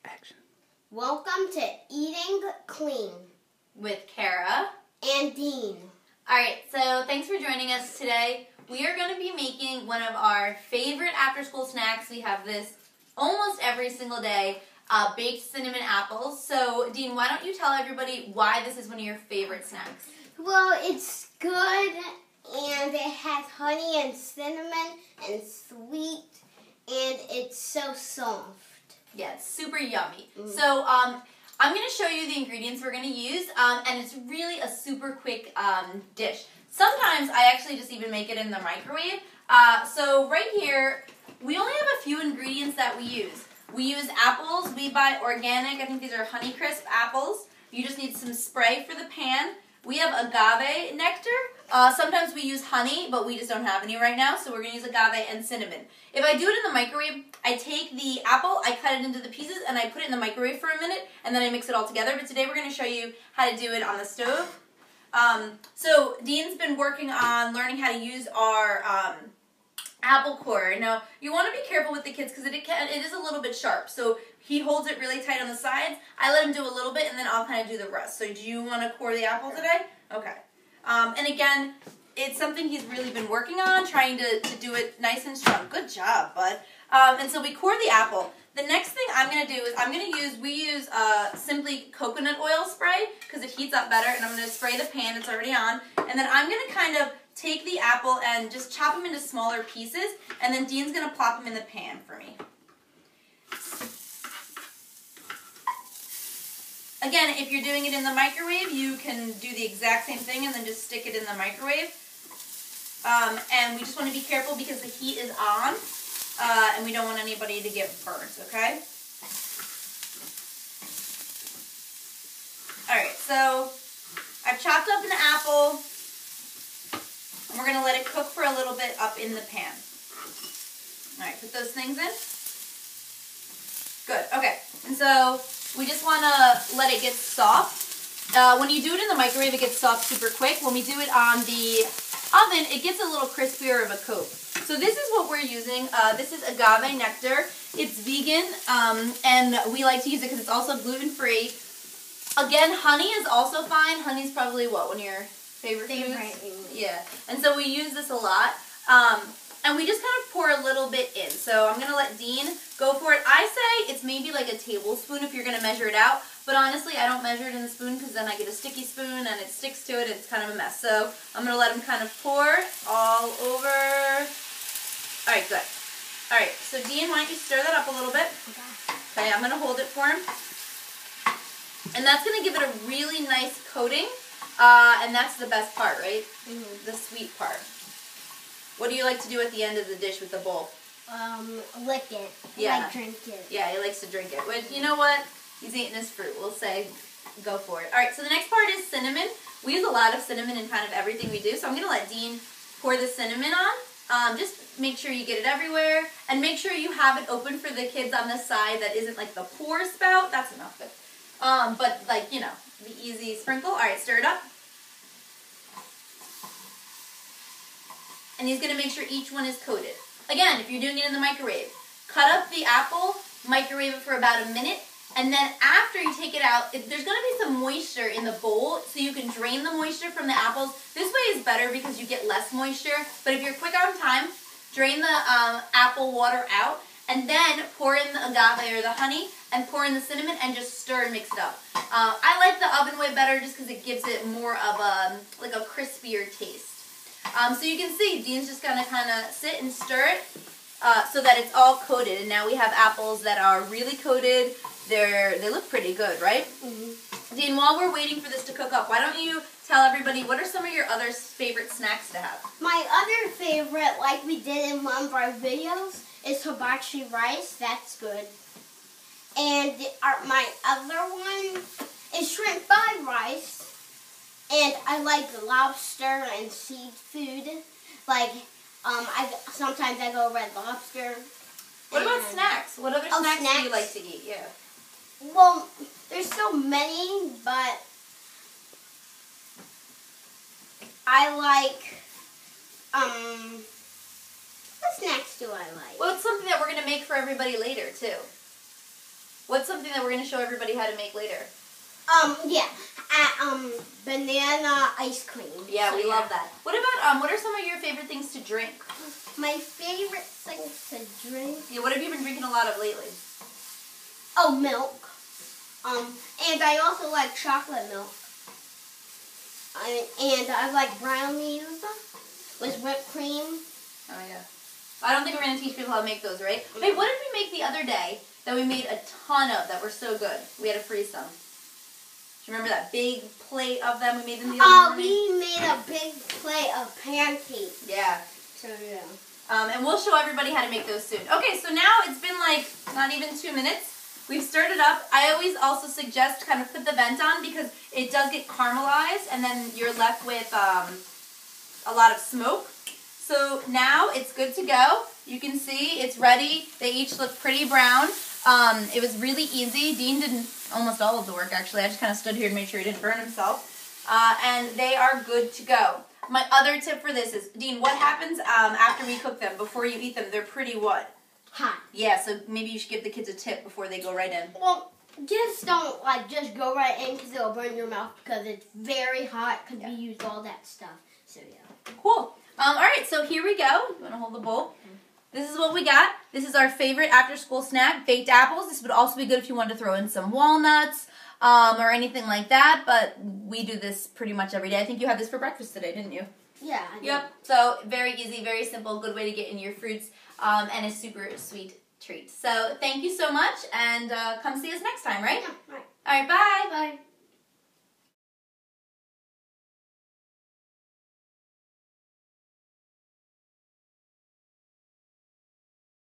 Action. Welcome to Eating Clean with Cara and Dean. Alright, so thanks for joining us today. We are going to be making one of our favorite after-school snacks. We have this almost every single day, baked cinnamon apples. So, Dean, why don't you tell everybody why this is one of your favorite snacks? Well, it's good, and it has honey and cinnamon and sweet, and it's so soft. Yeah, it's super yummy. So, I'm going to show you the ingredients we're going to use, and it's really a super quick dish. Sometimes I actually just even make it in the microwave. So right here, we only have a few ingredients that we use. We use apples. We buy organic. I think these are Honeycrisp apples. You just need some spray for the pan. We have agave nectar. Sometimes we use honey, but we just don't have any right now, so we're going to use agave and cinnamon. If I do it in the microwave, I take the apple, I cut it into the pieces, and I put it in the microwave for a minute, and then I mix it all together. But today we're going to show you how to do it on the stove. So Dean's been working on learning how to use our apple core. Now, you want to be careful with the kids because it is a little bit sharp. So he holds it really tight on the sides. I let him do a little bit, and then I'll kind of do the rest. So do you want to core the apple today? Okay. And again, it's something he's really been working on, trying to do it nice and strong. Good job, bud. And so we core the apple. The next thing I'm going to do is we use simply coconut oil spray because it heats up better, and I'm going to spray the pan. It's already on. And then I'm going to kind of take the apple and just chop them into smaller pieces, and then Dean's going to plop them in the pan for me. Again, if you're doing it in the microwave, you can do the exact same thing and then just stick it in the microwave. And we just want to be careful because the heat is on, and we don't want anybody to get burnt, okay? Alright, so I've chopped up an apple, and we're going to let it cook for a little bit up in the pan. Alright, put those things in. Good, okay. And so we just want to let it get soft. When you do it in the microwave, it gets soft super quick. When we do it on the oven, it gets a little crispier of a coat. So this is what we're using. This is agave nectar. It's vegan, and we like to use it because it's also gluten-free. Again, honey is also fine. Honey's probably, what, one of your favorite foods? Yeah. And so we use this a lot. And we just kind of pour a little bit in. So I'm going to let Dean go for it. I say it's maybe like a tablespoon if you're going to measure it out. But honestly, I don't measure it in the spoon because then I get a sticky spoon and it sticks to it and it's kind of a mess. So I'm going to let him kind of pour all over. All right, good. All right, so Dean, why don't you stir that up a little bit? Okay, I'm going to hold it for him. And that's going to give it a really nice coating. And that's the best part, right? The sweet part. What do you like to do at the end of the dish with the bowl? Lick it. Yeah. Like drink it. Yeah, he likes to drink it. But you know what? He's eating his fruit. We'll say go for it. All right, so the next part is cinnamon. We use a lot of cinnamon in kind of everything we do, so I'm going to let Dean pour the cinnamon on. Just make sure you get it everywhere, and make sure you have it open for the kids on the side that isn't like the pour spout. That's enough. But like, you know, the easy sprinkle. All right, stir it up. And he's going to make sure each one is coated. Again, if you're doing it in the microwave, cut up the apple, microwave it for about a minute, and then after you take it out, there's going to be some moisture in the bowl, so you can drain the moisture from the apples. This way is better because you get less moisture, but if you're quick on time, drain the apple water out, and then pour in the agave or the honey, and pour in the cinnamon, and just stir and mix it up. I like the oven way better just because it gives it more of like a crispier taste. So you can see, Dean's just going to kind of sit and stir it so that it's all coated. And now we have apples that are really coated. They look pretty good, right? Dean, while we're waiting for this to cook up, why don't you tell everybody what are some of your other favorite snacks to have? My other favorite, like we did in one of our videos, is hibachi rice. That's good. And my other one is shrimp fried rice. And I like lobster and seafood. Like, sometimes I go Red Lobster. What about snacks? What other snacks do you like to eat? Yeah. Well, there's so many, but I like, what snacks do I like? Well, it's something that we're going to make for everybody later, too. What's something that we're going to show everybody how to make later? Yeah, banana ice cream. Yeah, so, we love that. What about, what are some of your favorite things to drink? My favorite things to drink? Yeah, what have you been drinking a lot of lately? Oh, milk. And I also like chocolate milk. And I like brownies with whipped cream. Oh, yeah. I don't think we're going to teach people how to make those, right? Babe, what did we make the other day that we made a ton of that were so good? We had to freeze some. Do you remember that big plate of them we made in the other morning? We made a big plate of pancakes. Yeah. So, yeah. And we'll show everybody how to make those soon. Okay, so now it's been like not even 2 minutes. We've stirred it up. I always also suggest to kind of put the vent on because it does get caramelized and then you're left with a lot of smoke. So now it's good to go. You can see it's ready. They each look pretty brown. It was really easy. Dean did almost all of the work actually. I just kind of stood here and made sure he didn't burn himself. And they are good to go. My other tip for this is, Dean, what happens after we cook them, before you eat them? They're pretty what? Hot. Yeah, so maybe you should give the kids a tip before they go right in. Well, just don't just go right in because it'll burn your mouth because it's very hot because we used all that stuff. So yeah. Cool. All right, so here we go. You want to hold the bowl? This is what we got. This is our favorite after-school snack, baked apples. This would also be good if you wanted to throw in some walnuts or anything like that, but we do this pretty much every day. I think you had this for breakfast today, didn't you? Yeah. Yep. So very easy, very simple, good way to get in your fruits, and a super sweet treat. So thank you so much, and come see us next time, right? Yeah, right. All right, bye. Bye.